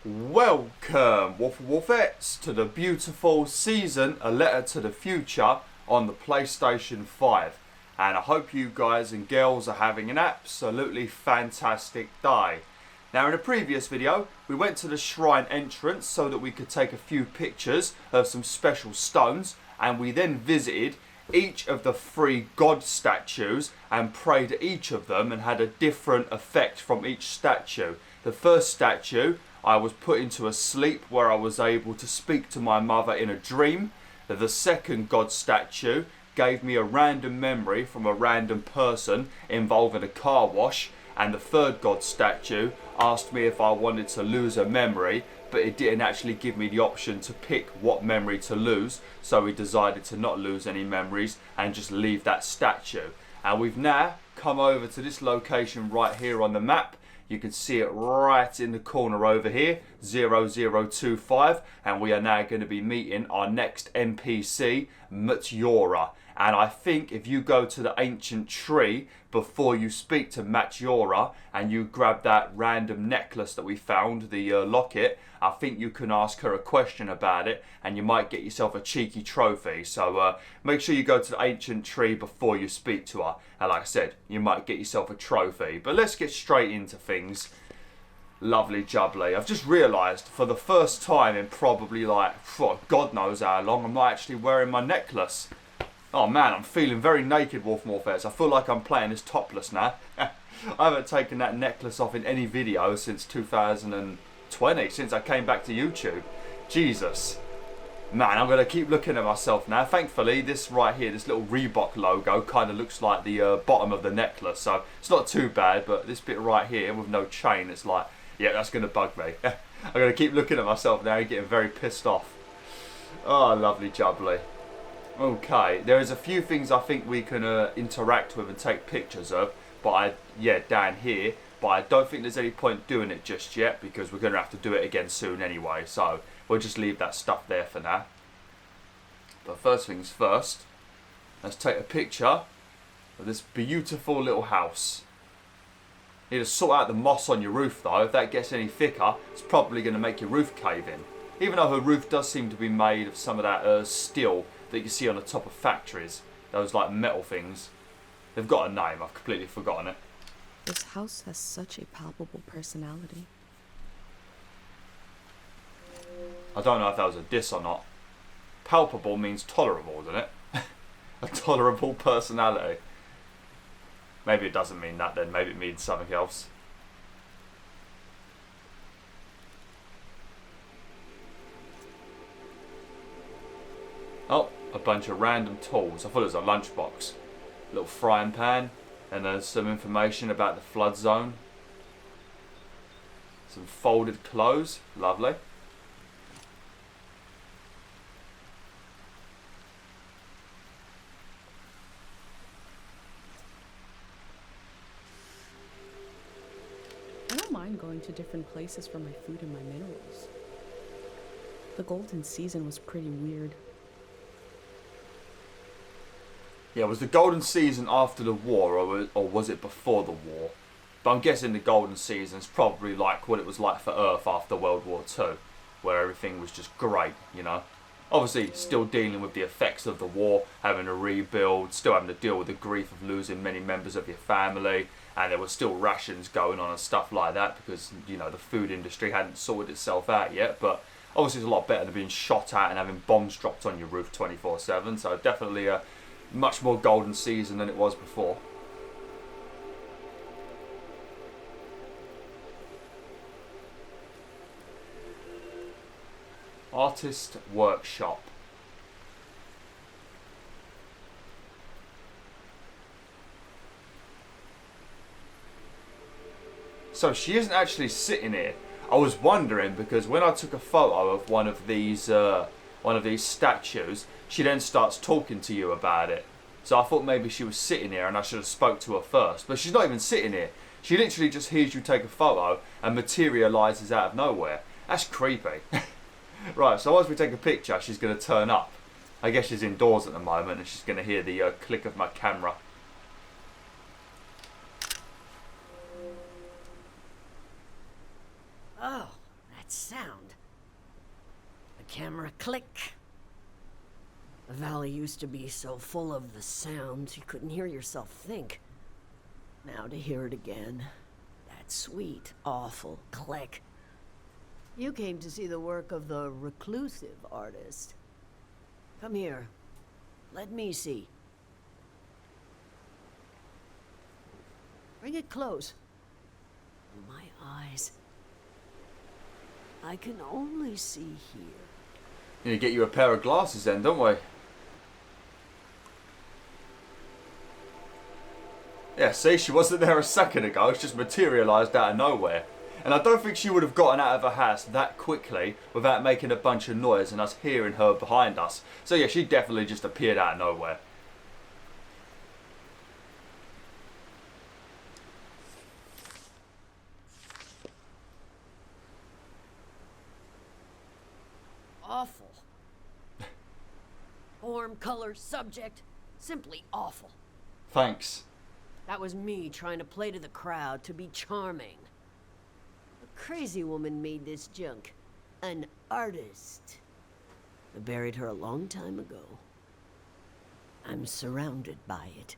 Welcome, Wolfettes, to the beautiful season, A Letter to the Future on the PlayStation 5. And I hope you guys and girls are having an absolutely fantastic day. Now, in a previous video, we went to the shrine entrance so that we could take a few pictures of some special stones, and we then visited each of the 3 god statues and prayed at each of them and had a different effect from each statue. The first statue, I was put into a sleep where I was able to speak to my mother in a dream. The second god statue gave me a random memory from a random person involving a car wash. And the third god statue asked me if I wanted to lose a memory, but it didn't actually give me the option to pick what memory to lose. So we decided to not lose any memories and just leave that statue. And we've now come over to this location right here on the map. You can see it right in the corner over here, 0025, and we are now going to be meeting our next NPC, Matyora. And I think if you go to the ancient tree before you speak to Matyora and you grab that random necklace that we found, the locket, I think you can ask her a question about it and you might get yourself a cheeky trophy. So make sure you go to the ancient tree before you speak to her. And like I said, you might get yourself a trophy. But let's get straight into things. Lovely jubbly. I've just realised for the first time in probably like, God knows how long, I'm not actually wearing my necklace. Oh man, I'm feeling very naked, Wolfettes. I feel like I'm playing this topless now. I haven't taken that necklace off in any video since 2020, since I came back to YouTube. Jesus. Man, I'm going to keep looking at myself now. Thankfully, this right here, this little Reebok logo kind of looks like the bottom of the necklace. So it's not too bad, but this bit right here with no chain, it's like, yeah, that's going to bug me. I'm going to keep looking at myself now and getting very pissed off. Oh, lovely jubbly. Okay, there is a few things I think we can interact with and take pictures of, but down here, but I don't think there's any point doing it just yet because we're going to have to do it again soon anyway, so we'll just leave that stuff there for now. But first things first, let's take a picture of this beautiful little house. You need to sort out the moss on your roof though. If that gets any thicker, it's probably going to make your roof cave in. Even though her roof does seem to be made of some of that steel that you see on the top of factories, those like metal things. They've got a name, I've completely forgotten it. This house has such a palpable personality. I don't know if that was a diss or not. Palpable means tolerable, doesn't it? A tolerable personality. Maybe it doesn't mean that then, maybe it means something else. Oh, a bunch of random tools. I thought it was a lunchbox. Little frying pan, and there's some information about the flood zone. Some folded clothes, lovely. I don't mind going to different places for my food and my minerals. The golden season was pretty weird. Yeah, was the golden season after the war or was it before the war? But I'm guessing the golden season is probably like what it was like for Earth after World War II, where everything was just great, you know. Obviously, still dealing with the effects of the war, having to rebuild, still having to deal with the grief of losing many members of your family, and there were still rations going on and stuff like that because, you know, the food industry hadn't sorted itself out yet. But obviously it's a lot better than being shot at and having bombs dropped on your roof 24/7, so definitely a much more golden season than it was before. Artist workshop. So she isn't actually sitting here. I was wondering because when I took a photo of one of these statues, she then starts talking to you about it. So I thought maybe she was sitting here and I should have spoke to her first. But she's not even sitting here. She literally just hears you take a photo and materialises out of nowhere. That's creepy. Right, so once we take a picture, she's going to turn up. I guess she's indoors at the moment and she's going to hear the click of my camera. Oh, that sound. Camera click. The valley used to be so full of the sounds you couldn't hear yourself think. Now to hear it again, that sweet, awful click. You came to see the work of the Reclusive artist. Come here. Let me see. Bring it close. Oh, my eyes. I can only see here. You need to get you a pair of glasses then, don't we? Yeah, see, she wasn't there a second ago. It's just materialised out of nowhere. And I don't think she would have gotten out of her house that quickly without making a bunch of noise and us hearing her behind us. So yeah, she definitely just appeared out of nowhere. Awful. Form, color, subject. Simply awful. Thanks. That was me trying to play to the crowd, to be charming. A crazy woman made this junk. An artist. I buried her a long time ago. I'm surrounded by it.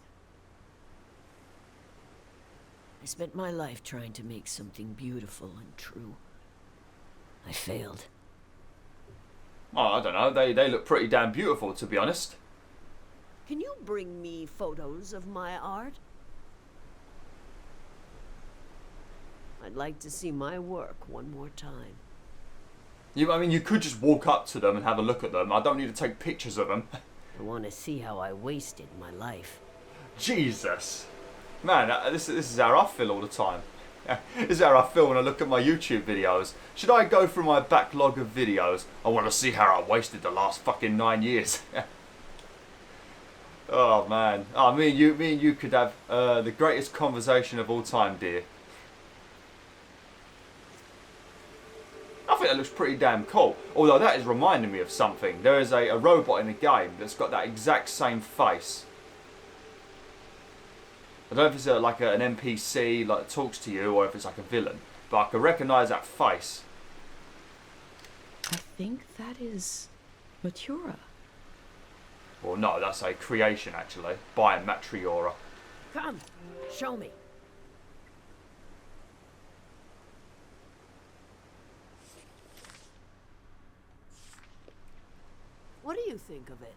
I spent my life trying to make something beautiful and true. I failed. Oh, I don't know. They look pretty damn beautiful, to be honest. Can you bring me photos of my art? I'd like to see my work one more time. I mean, you could just walk up to them and have a look at them. I don't need to take pictures of them. I want to see how I wasted my life. Jesus. Man, this is how I feel all the time. This is how I feel when I look at my YouTube videos. Should I go through my backlog of videos? I want to see how I wasted the last fucking 9 years. Oh, man. Oh, me and you could have the greatest conversation of all time, dear. I think that looks pretty damn cool. Although that is reminding me of something. There is a robot in the game that's got that exact same face. I don't know if it's like an NPC like talks to you or if it's like a villain. But I can recognise that face. I think that is Matyora. Well, no, that's a creation actually by Matyora. Come, show me. What do you think of it?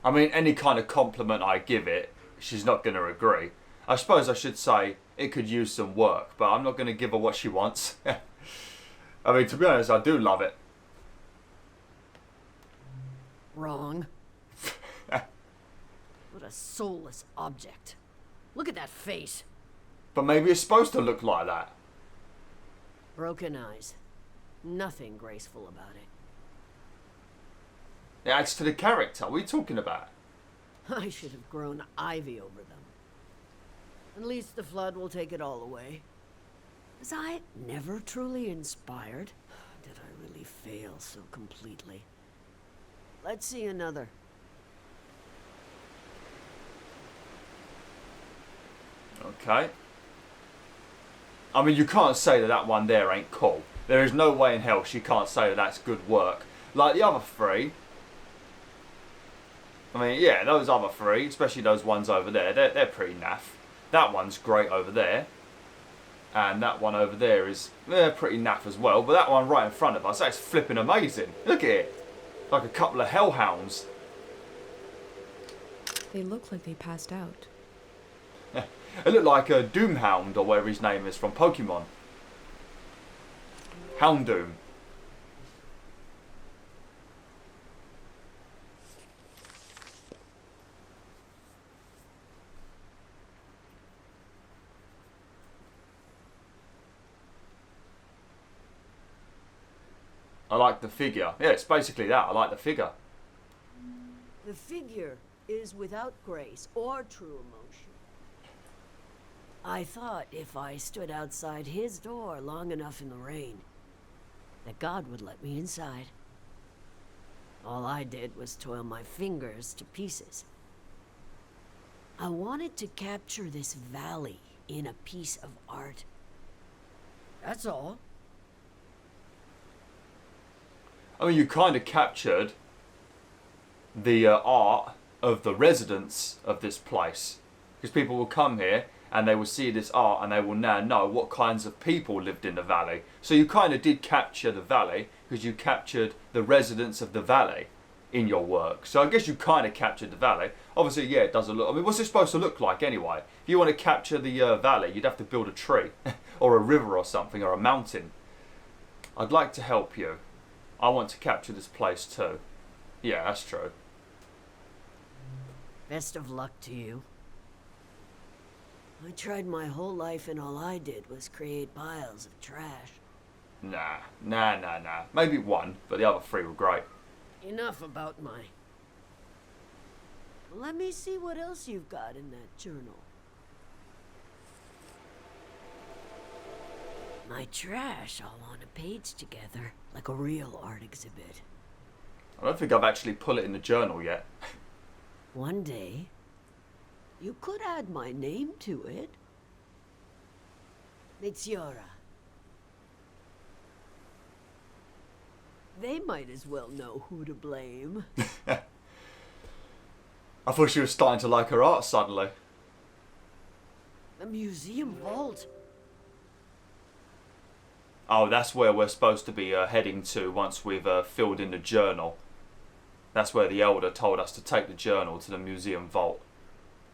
I mean, any kind of compliment I give it, she's not going to agree. I suppose I should say it could use some work, but I'm not going to give her what she wants. I mean, to be honest, I do love it. Wrong. What a soulless object. Look at that face. But maybe it's supposed to look like that. Broken eyes. Nothing graceful about it. It adds to the character. What are you talking about? I should have grown ivy over them. At least the flood will take it all away. Was I never truly inspired? Did I really fail so completely? Let's see another. Okay. I mean, you can't say that that one there ain't cool. There is no way in hell she can't say that that's good work. Like the other three. I mean, yeah, those other three, especially those ones over there, they're pretty naff. That one's great over there. And that one over there is pretty naff as well. But that one right in front of us, that's flipping amazing. Look at it. Like a couple of hellhounds. They look like they passed out. It looked like a Doomhound or whatever his name is from Pokemon. Houndoom. I like the figure. Yeah, it's basically that. I like the figure. The figure is without grace or true emotion. I thought if I stood outside his door long enough in the rain, that God would let me inside. All I did was toil my fingers to pieces. I wanted to capture this valley in a piece of art. That's all. I mean, you kind of captured the art of the residents of this place. Because people will come here and they will see this art and they will now know what kinds of people lived in the valley. So you kind of did capture the valley because you captured the residents of the valley in your work. So I guess you kind of captured the valley. Obviously, yeah, it doesn't look... I mean, what's it supposed to look like anyway? If you want to capture the valley, you'd have to build a tree or a river or something or a mountain. I'd like to help you. I want to capture this place too. Yeah, that's true. Best of luck to you. I tried my whole life and all I did was create piles of trash. Nah. Maybe one, but the other three were great. Enough about my... Let me see what else you've got in that journal. My trash all on a page together, like a real art exhibit. I don't think I've actually put it in the journal yet. One day, you could add my name to it. Matyora. They might as well know who to blame. I thought she was starting to like her art suddenly. The museum vault. Oh, that's where we're supposed to be heading to once we've filled in the journal. That's where the elder told us to take the journal to the museum vault.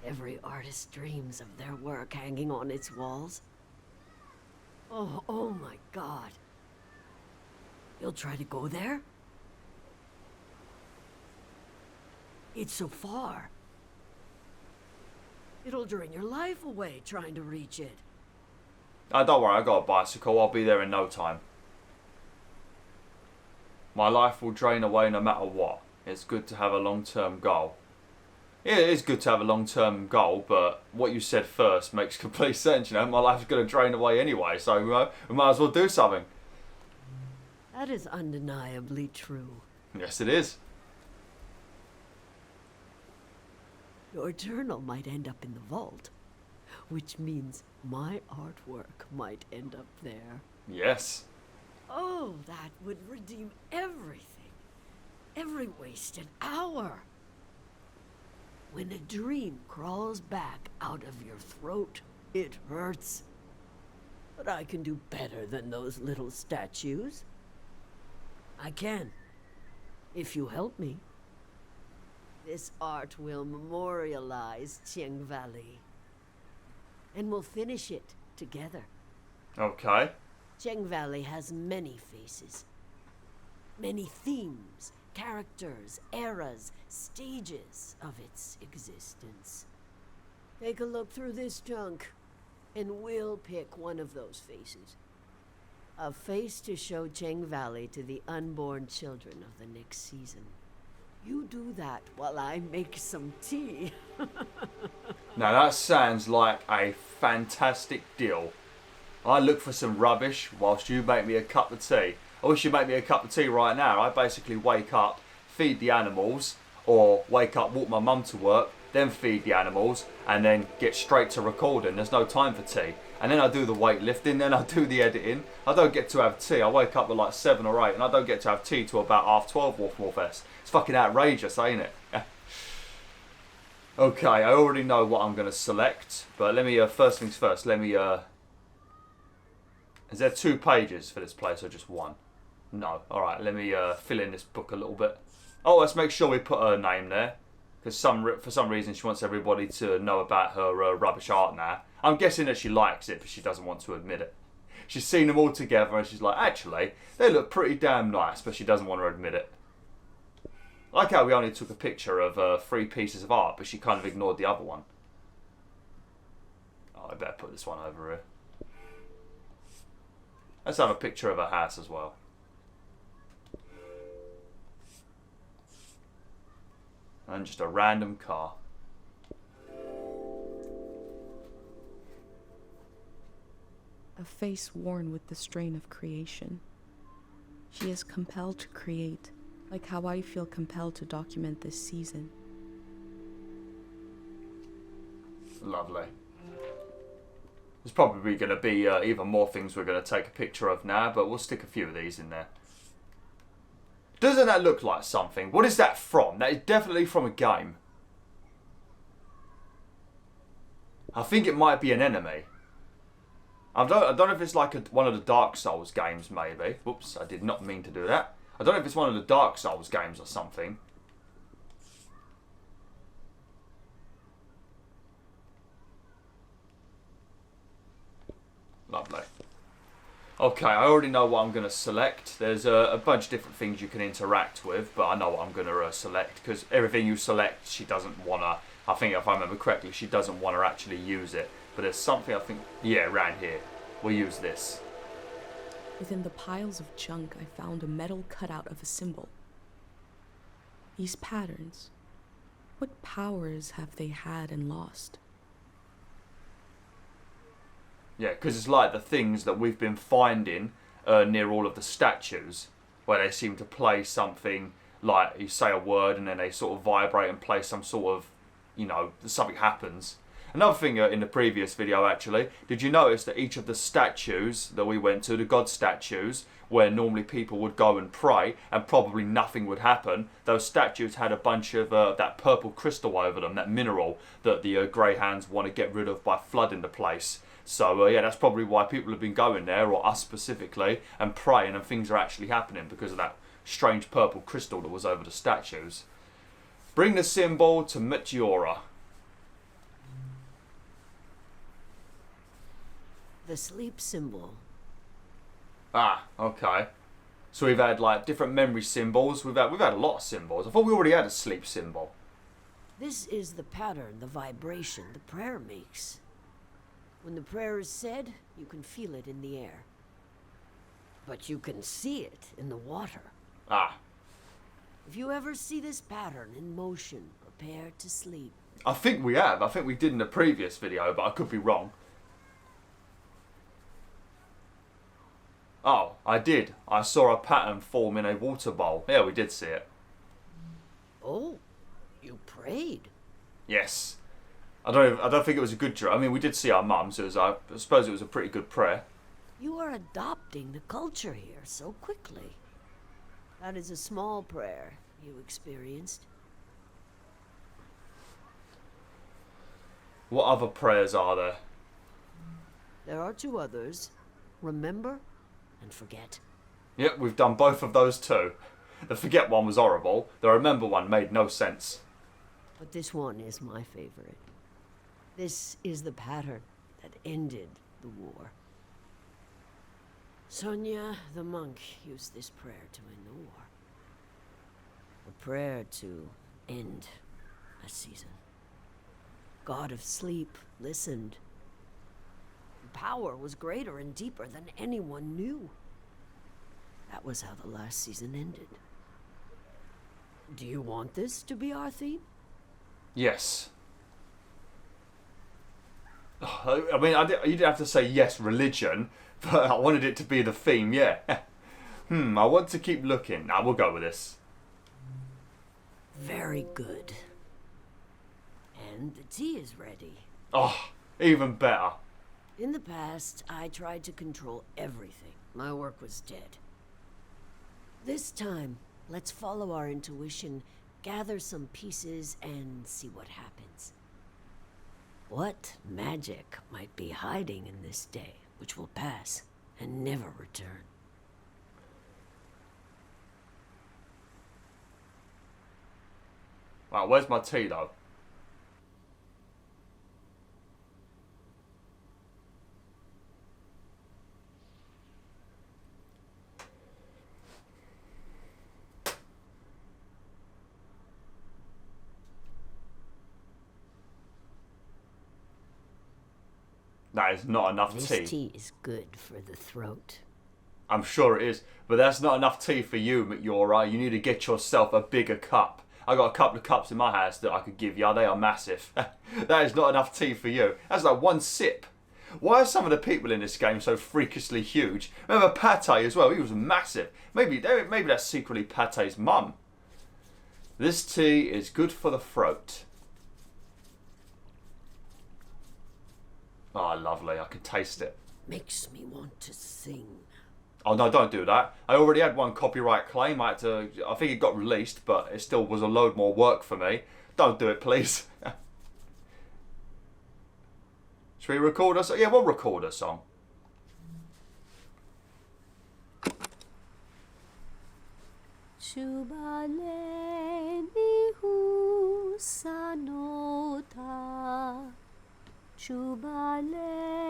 Every artist dreams of their work hanging on its walls. Oh my God. You'll try to go there? It's so far. It'll drain your life away trying to reach it. Don't worry, I got a bicycle. I'll be there in no time. My life will drain away no matter what. It's good to have a long-term goal. Yeah, it is good to have a long-term goal, but what you said first makes complete sense. You know, my life's going to drain away anyway, so we might as well do something. That is undeniably true. Yes, it is. Your journal might end up in the vault, which means my artwork might end up there. Yes. Oh, that would redeem everything. Every wasted hour. When a dream crawls back out of your throat, it hurts. But I can do better than those little statues. I can, if you help me. This art will memorialize Cheng Valley. And we'll finish it together. Okay. Cheng Valley has many faces. Many themes, characters, eras, stages of its existence. Take a look through this junk, and we'll pick one of those faces. A face to show Cheng Valley to the unborn children of the next season. You do that while I make some tea. Now that sounds like a fantastic deal. I look for some rubbish whilst you make me a cup of tea. I wish you'd make me a cup of tea right now. I basically wake up, feed the animals, or wake up, walk my mum to work, then feed the animals, and then get straight to recording. There's no time for tea. And then I do the weightlifting, then I do the editing. I don't get to have tea. I wake up at like 7 or 8, and I don't get to have tea till about 12:30, WolfTheWolf. It's fucking outrageous, ain't it? Okay, I already know what I'm going to select, but let me, first things first, let me, is there 2 pages for this place or just 1? No. Alright, let me fill in this book a little bit. Oh, let's make sure we put her name there. Because for some reason she wants everybody to know about her rubbish art now. I'm guessing that she likes it, but she doesn't want to admit it. She's seen them all together and she's like, actually, they look pretty damn nice, but she doesn't want to admit it. I like how we only took a picture of 3 pieces of art, but she kind of ignored the other one. Oh, I better put this one over here. Let's have a picture of her house as well. And just a random car. A face worn with the strain of creation. She is compelled to create, like how I feel compelled to document this season. Lovely. There's probably going to be even more things we're going to take a picture of now, but we'll stick a few of these in there. Doesn't that look like something? What is that from? That is definitely from a game. I think it might be an enemy. I don't know if it's like one of the Dark Souls games, maybe. Whoops, I did not mean to do that. I don't know if it's one of the Dark Souls games or something. Lovely. Okay, I already know what I'm going to select. There's a bunch of different things you can interact with, but I know what I'm going to select, because everything you select, she doesn't want to, I think if I remember correctly, she doesn't want to actually use it. But there's something I think, yeah, around here. We'll use this. Within the piles of junk, I found a metal cutout of a symbol. These patterns, what powers have they had and lost? Yeah, because it's like the things that we've been finding near all of the statues, where they seem to play something, like you say a word and then they sort of vibrate and play some sort of, you know, something happens. Another thing in the previous video, actually, did you notice that each of the statues that we went to, the god statues, where normally people would go and pray and probably nothing would happen, those statues had a bunch of that purple crystal over them, that mineral that the greyhounds want to get rid of by flooding the place. So yeah, that's probably why people have been going there, or us specifically, and praying, and things are actually happening because of that strange purple crystal that was over the statues. Bring the symbol to Matyora. The sleep symbol. Ah, okay. So we've had like different memory symbols. We've had a lot of symbols. I thought we already had a sleep symbol. This is the pattern, the vibration the prayer makes. When the prayer is said, you can feel it in the air. But you can see it in the water. Ah. If you ever see this pattern in motion, prepare to sleep. I think we have. I think we did in the previous video, but I could be wrong. Oh, I did. I saw a pattern form in a water bowl. Yeah, we did see it. Oh, you prayed? Yes. I don't think it was a good dream. I mean, we did see our mum, so I suppose it was a pretty good prayer. You are adopting the culture here so quickly. That is a small prayer you experienced. What other prayers are there? There are two others. Remember and forget. Yep, we've done both of those too. The forget one was horrible. The remember one made no sense. But this one is my favorite. This is the pattern that ended the war. Sonia, the monk, used this prayer to end the war. A prayer to end a season. God of sleep listened. The power was greater and deeper than anyone knew. That was how the last season ended. Do you want this to be our theme? Yes. I mean, you didn't have to say yes, religion, but I wanted it to be the theme, yeah. I want to keep looking. Nah, we'll go with this. Very good. And the tea is ready. Oh, even better. In the past, I tried to control everything. My work was dead. This time, let's follow our intuition, gather some pieces, and see what happens. What magic might be hiding in this day, which will pass and never return? Wow, where's my tea though? That is not enough This tea. tea is good for the throat. I'm sure it is, but that's not enough tea for you, Matyora. You need to get yourself a bigger cup. I got a couple of cups in my house that I could give you. They are massive. That is not enough tea for you. That's like one sip. Why are some of the people in this game so freakishly huge? Remember Pate as well? He was massive. Maybe that's secretly Pate's mum. This tea is good for the throat. Oh, lovely. I can taste it. Makes me want to sing. Oh, no, don't do that. I already had one copyright claim. I think it got released, but it still was a load more work for me. Don't do it, please. Should we record a song? Yeah, we'll record a song. Chubaleni husanota, chubaleni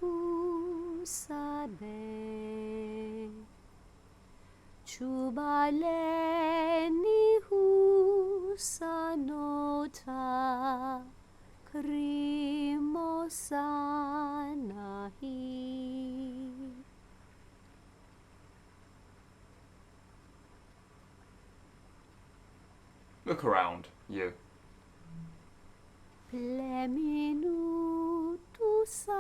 husabe, chubaleni husanota, krimosanahi. Look around, you. Pleminutu sakanora.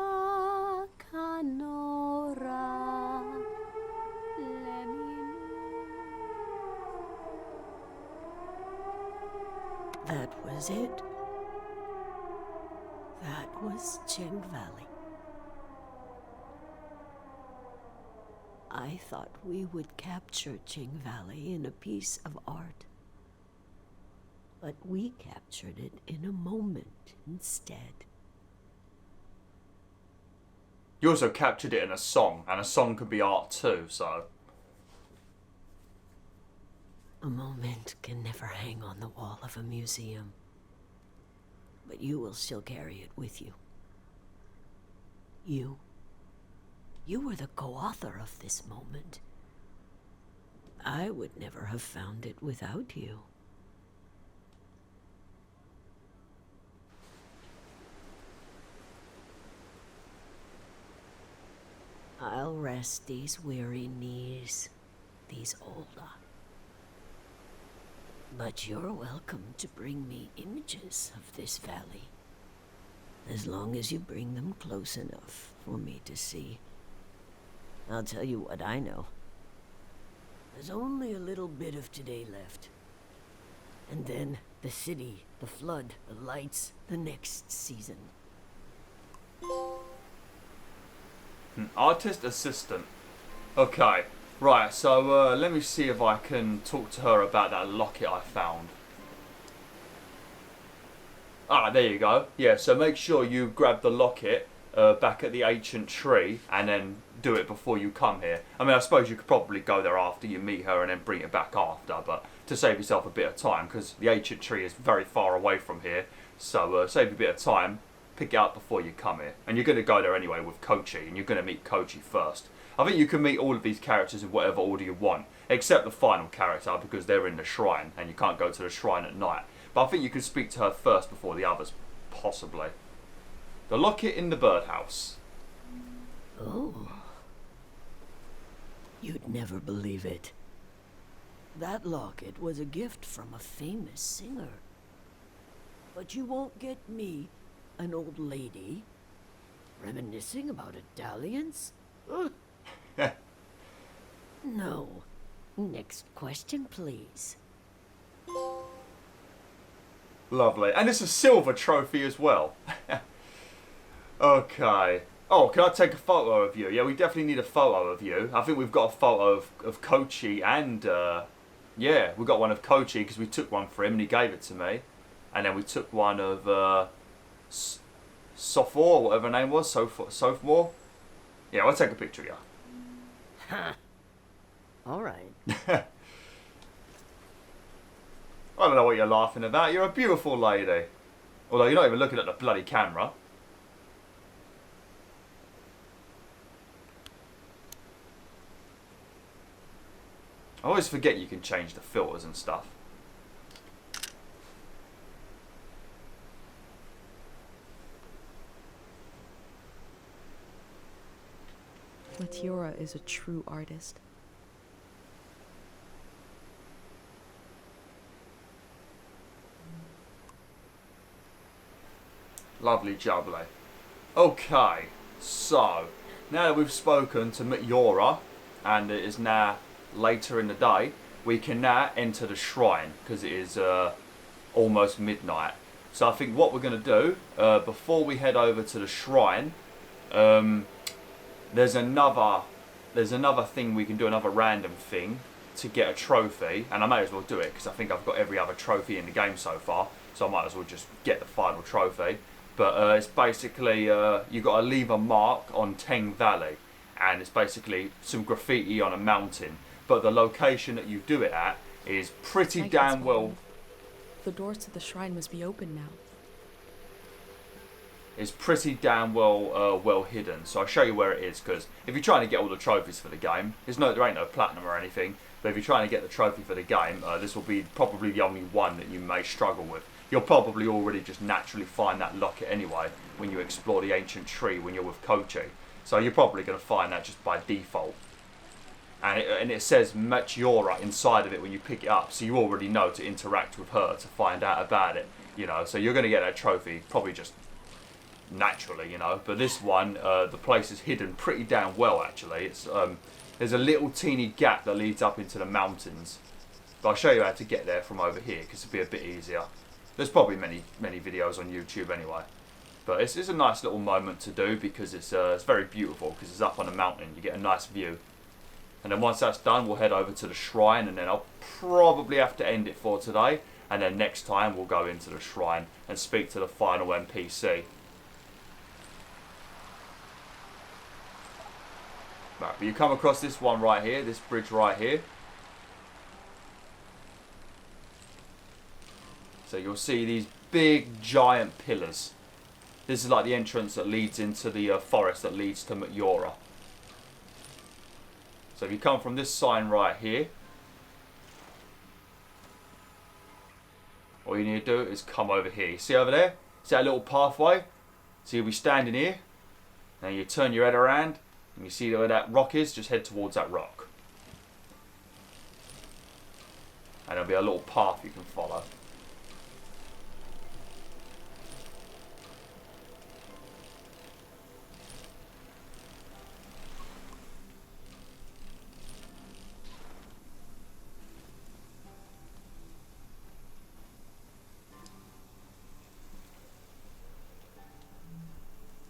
That was it. That was Cheng Valley. I thought we would capture Cheng Valley in a piece of art. But we captured it in a moment instead. You also captured it in a song, and a song could be art too, so... A moment can never hang on the wall of a museum. But you will still carry it with you. You were the co-author of this moment. I would never have found it without you. I'll rest these weary knees, these older. But you're welcome to bring me images of this valley, as long as you bring them close enough for me to see. I'll tell you what I know. There's only a little bit of today left. And then the city, the flood, the lights, the next season. Artist assistant. Okay, right, so let me see if I can talk to her about that locket I found. Ah, there you go. Yeah, so make sure you grab the locket back at the ancient tree and then do it before you come here. I mean, I suppose you could probably go there after you meet her and then bring it back after, but to save yourself a bit of time, because the ancient tree is very far away from here, so save a bit of time. Pick it up before you come here. And you're going to go there anyway with Kochi, and you're going to meet Kochi first. I think you can meet all of these characters in whatever order you want, except the final character, because they're in the shrine, and you can't go to the shrine at night. But I think you can speak to her first before the others, possibly. The locket in the birdhouse. Oh. You'd never believe it. That locket was a gift from a famous singer. But you won't get me, an old lady, reminiscing about a dalliance? No. Next question, please. Lovely. And it's a silver trophy as well. Okay. Oh, can I take a photo of you? Yeah, we definitely need a photo of you. I think we've got a photo of Kochi and, yeah, we got one of Kochi because we took one for him and he gave it to me. And then we took one of, Sophomore, whatever her name was, Sophomore. Yeah, I'll take a picture of you. Ha! All right. I don't know what you're laughing about. You're a beautiful lady. Although you're not even looking at the bloody camera. I always forget you can change the filters and stuff. Matyora is a true artist. Lovely jubbly. Okay, so now that we've spoken to Matyora and it is now later in the day, we can now enter the shrine because it is almost midnight. So I think what we're going to do, before we head over to the shrine, there's another thing we can do, another random thing to get a trophy, and I may as well do it because I think I've got every other trophy in the game so far, so I might as well just get the final trophy. But it's basically you've got to leave a mark on Teng Valley, and it's basically some graffiti on a mountain, but the location that you do it at is pretty damn well. The doors to the shrine must be open now. It's pretty damn well hidden, so I'll show you where it is, because if you're trying to get all the trophies for the game, there ain't no platinum or anything, but if you're trying to get the trophy for the game, this will be probably the only one that you may struggle with. You'll probably already just naturally find that locket anyway when you explore the ancient tree when you're with Kochi, so you're probably going to find that just by default. And it says Matyora inside of it when you pick it up, so you already know to interact with her to find out about it, you know, so you're going to get that trophy probably just naturally, you know. But this one, the place is hidden pretty damn well actually. It's there's a little teeny gap that leads up into the mountains, but I'll show you how to get there from over here because it'll be a bit easier. There's probably many videos on YouTube anyway, but it's a nice little moment to do because it's very beautiful because it's up on a mountain. You get a nice view, and then once that's done, we'll head over to the shrine, and then I'll probably have to end it for today. And then next time we'll go into the shrine and speak to the final NPC. Right, but you come across this one right here, this bridge right here. So you'll see these big giant pillars. This is like the entrance that leads into the forest that leads to Matyora. So if you come from this sign right here, all you need to do is come over here. You see over there? See that little pathway? So you'll be standing here, and you turn your head around, and you see where that rock is, just head towards that rock. And there'll be a little path you can follow.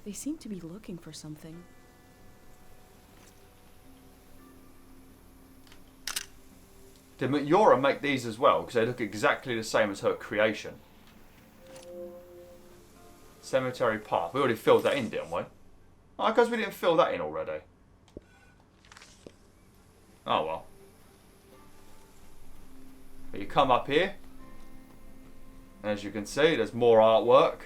They seem to be looking for something. Did Matyora make these as well? Because they look exactly the same as her creation. Cemetery path. We already filled that in, didn't we? Oh, because we didn't fill that in already. Oh well. But you come up here. As you can see, there's more artwork.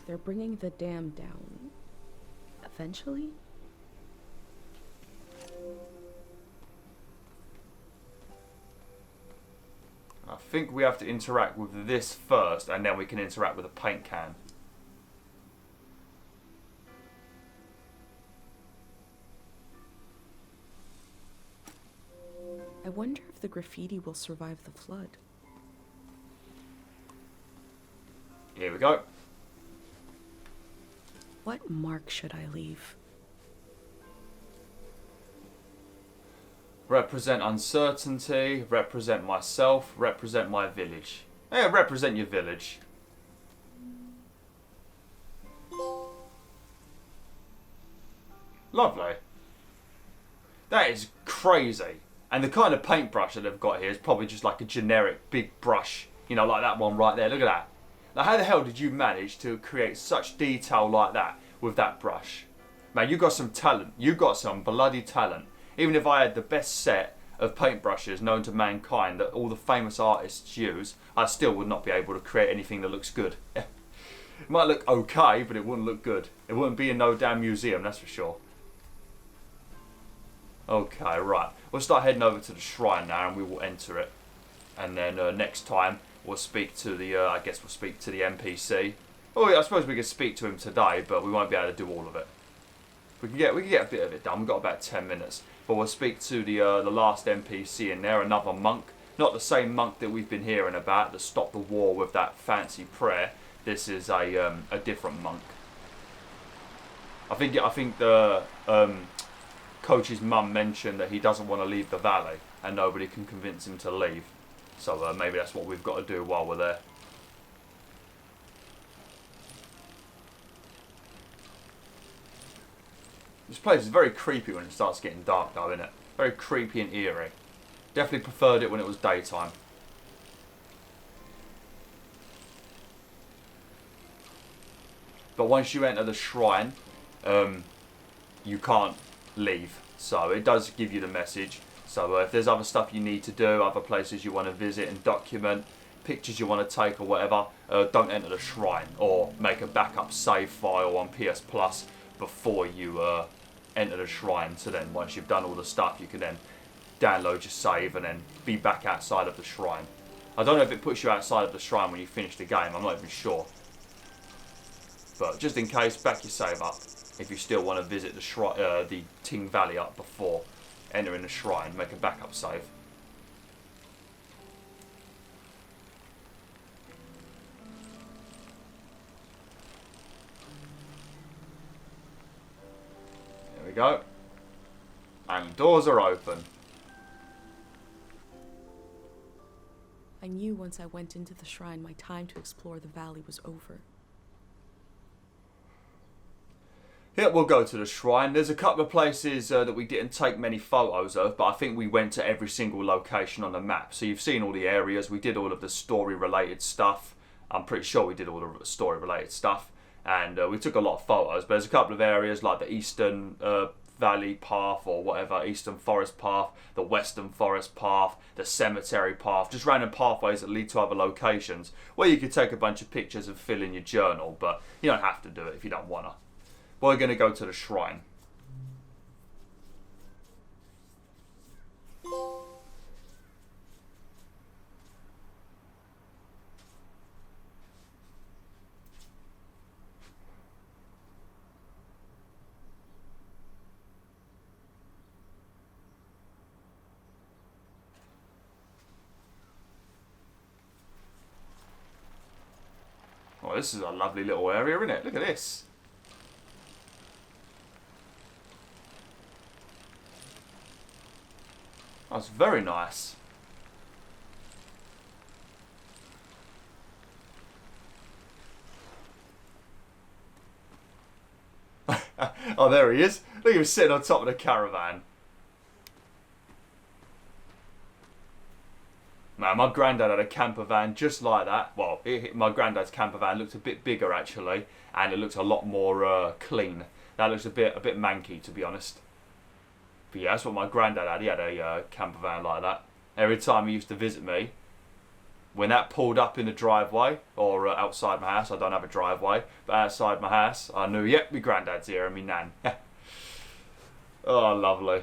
They're bringing the dam down. Eventually? I think we have to interact with this first, and then we can interact with the paint can. I wonder if the graffiti will survive the flood. Here we go. What mark should I leave? Represent uncertainty, represent myself, represent my village. Yeah, represent your village. Lovely. That is crazy. And the kind of paintbrush that they've got here is probably just like a generic big brush. You know, like that one right there. Look at that. Now, how the hell did you manage to create such detail like that with that brush? Man, you got some talent. You got some bloody talent. Even if I had the best set of paintbrushes known to mankind that all the famous artists use, I still would not be able to create anything that looks good. It might look okay, but it wouldn't look good. It wouldn't be in no damn museum, that's for sure. Okay, right. We'll start heading over to the shrine now, and we will enter it. And then next time we'll speak to the, I guess we'll speak to the NPC. Oh, yeah, I suppose we could speak to him today, but we won't be able to do all of it. We can get a bit of it done. We've got about 10 minutes. But we'll speak to the last NPC in there, another monk. Not the same monk that we've been hearing about that stopped the war with that fancy prayer. This is a different monk. I think the Coach's mum mentioned that he doesn't want to leave the valley, and nobody can convince him to leave. So maybe that's what we've got to do while we're there. This place is very creepy when it starts getting dark though, isn't it? Very creepy and eerie. Definitely preferred it when it was daytime. But once you enter the shrine, you can't leave. So it does give you the message. So if there's other stuff you need to do, other places you want to visit and document, pictures you want to take or whatever, don't enter the shrine or make a backup save file on PS Plus before you enter the shrine. So then once you've done all the stuff, you can then download your save and then be back outside of the shrine. I don't know if it puts you outside of the shrine when you finish the game, I'm not even sure. But just in case, back your save up if you still want to visit the Ting Valley up before entering the shrine. Make a backup save. There we go. And the doors are open. I knew once I went into the shrine, my time to explore the valley was over. Yeah, we'll go to the shrine. There's a couple of places that we didn't take many photos of, but I think we went to every single location on the map. So you've seen all the areas. We did all of the story-related stuff. I'm pretty sure we did all the story-related stuff. And we took a lot of photos. But there's a couple of areas like the Eastern Valley Path or whatever, Eastern Forest Path, the Western Forest Path, the Cemetery Path. Just random pathways that lead to other locations where you could take a bunch of pictures and fill in your journal. But you don't have to do it if you don't want to. We're going to go to the shrine. Oh, this is a lovely little area, isn't it? Look at this. That's very nice. Oh, there he is. Look, he was sitting on top of the caravan. Man, my granddad had a camper van just like that. Well, my granddad's camper van looked a bit bigger actually, and it looked a lot more clean. That looks a bit manky, to be honest. But yeah, that's what my granddad had. He had a camper van like that. Every time he used to visit me, when that pulled up in the driveway, or outside my house, I don't have a driveway, but outside my house, I knew, yep, my granddad's here and my nan. Oh, lovely.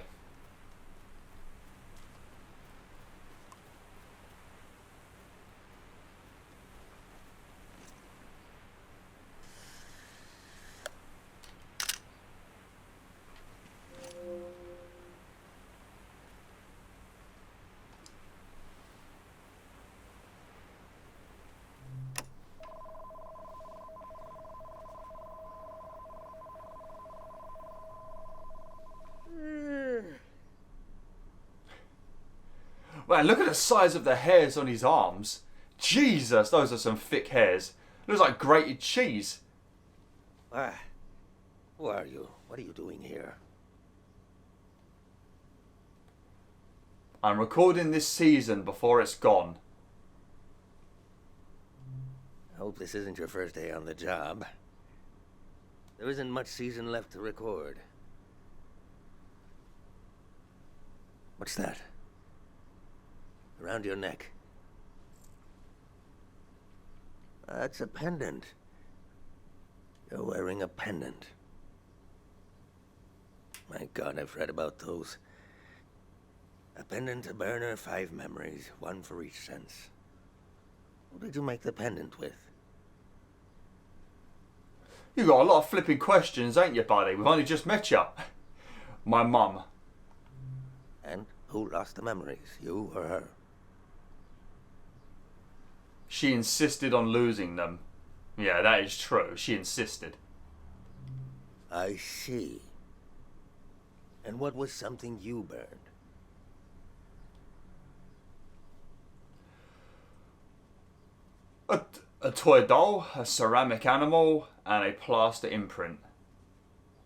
Man, look at the size of the hairs on his arms. Jesus, those are some thick hairs. Looks like grated cheese. Who are you? What are you doing here? I'm recording this season before it's gone. I hope this isn't your first day on the job. There isn't much season left to record. What's that? Around your neck. That's a pendant. You're wearing a pendant. My God, I've read about those. A pendant, a burner, 5 memories, 1 for each sense. Who did you make the pendant with? You got a lot of flipping questions, ain't you, buddy? We've only just met you. My mum. And who lost the memories, you or her? She insisted on losing them. Yeah, that is true. She insisted. I see. And what was something you burned? A toy doll, a ceramic animal, and a plaster imprint.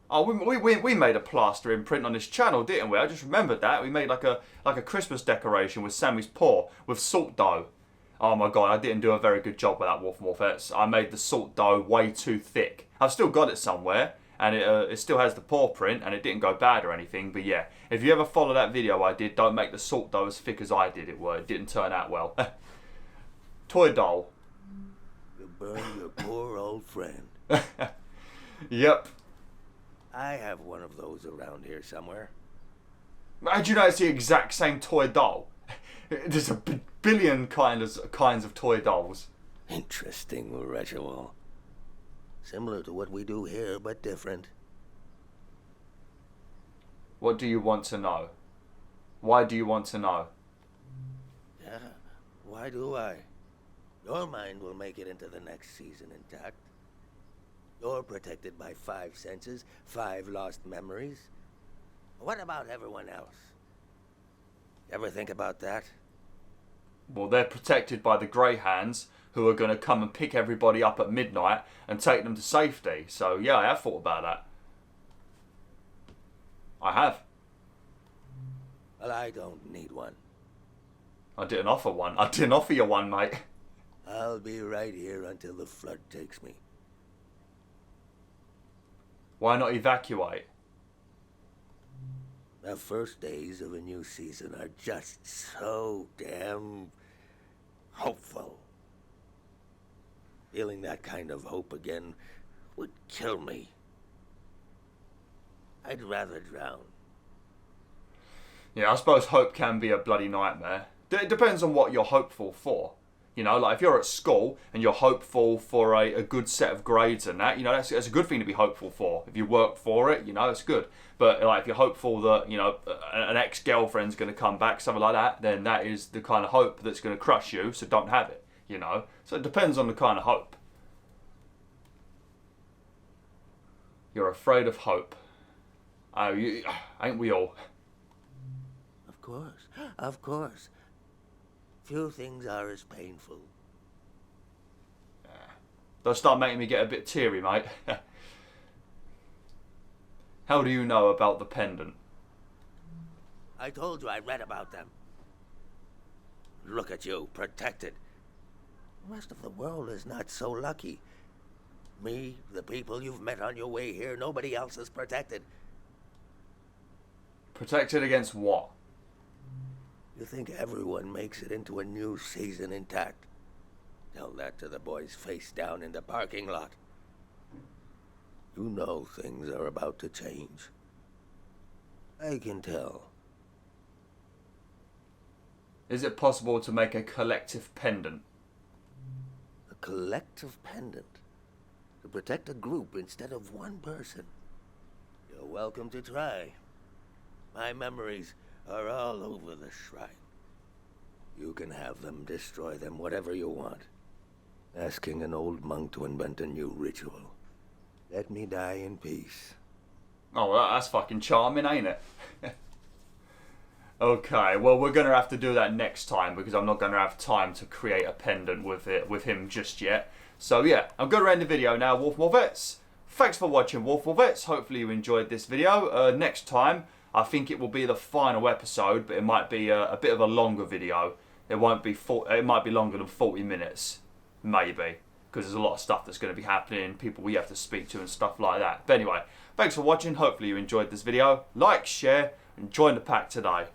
Oh, we made a plaster imprint on this channel, didn't we? I just remembered that. We made like a Christmas decoration with Sammy's paw with salt dough. Oh my god, I didn't do a very good job with that, WolfTheWolf. I made the salt dough way too thick. I've still got it somewhere, and it still has the paw print, and it didn't go bad or anything. But yeah, if you ever follow that video I did, don't make the salt dough as thick as I did it. It didn't turn out well. Toy doll. You burned your poor old friend. Yep. I have one of those around here somewhere. How'd you know it's the exact same toy doll? There's a billion kinds of toy dolls. Interesting ritual. Similar to what we do here, but different. What do you want to know? Why do you want to know? Yeah, why do I? Your mind will make it into the next season intact. You're protected by 5 senses, 5 lost memories. What about everyone else? Ever think about that? Well, they're protected by the Greyhands, who are going to come and pick everybody up at midnight and take them to safety. So yeah, I have thought about that. I have. Well, I don't need one. I didn't offer one. I didn't offer you one, mate. I'll be right here until the flood takes me. Why not evacuate? The first days of a new season are just so damn hopeful. Feeling that kind of hope again would kill me. I'd rather drown. Yeah, I suppose hope can be a bloody nightmare. It depends on what you're hopeful for. You know, like if you're at school and you're hopeful for a good set of grades and that, you know, that's a good thing to be hopeful for. If you work for it, you know, it's good. But like if you're hopeful that, you know, an ex-girlfriend's going to come back, something like that, then that is the kind of hope that's going to crush you, so don't have it, you know. So it depends on the kind of hope. You're afraid of hope. Oh, ain't we all? Of course, of course. Few things are as painful. They'll start making me get a bit teary, mate. How do you know about the pendant? I told you I read about them. Look at you, protected. The rest of the world is not so lucky. Me, the people you've met on your way here, nobody else is protected. Protected against what? You think everyone makes it into a new season intact? Tell that to the boys face down in the parking lot. You know things are about to change. I can tell. Is it possible to make a collective pendant? A collective pendant? To protect a group instead of one person? You're welcome to try. My memories are all over the shrine. You can have them, destroy them, whatever you want. Asking an old monk to invent a new ritual. Let me die in peace. Oh, well, that's fucking charming, ain't it? Okay, well, we're going to have to do that next time because I'm not going to have time to create a pendant with him just yet. So yeah, I'm going to end the video now, WolfTheWolf. Thanks for watching, WolfTheWolf. Hopefully you enjoyed this video. Next time, I think it will be the final episode, but it might be a bit of a longer video. It won't be. It might be longer than 40 minutes, maybe, because there's a lot of stuff that's going to be happening, people we have to speak to and stuff like that. But anyway, thanks for watching. Hopefully you enjoyed this video. Like, share, and join the pack today.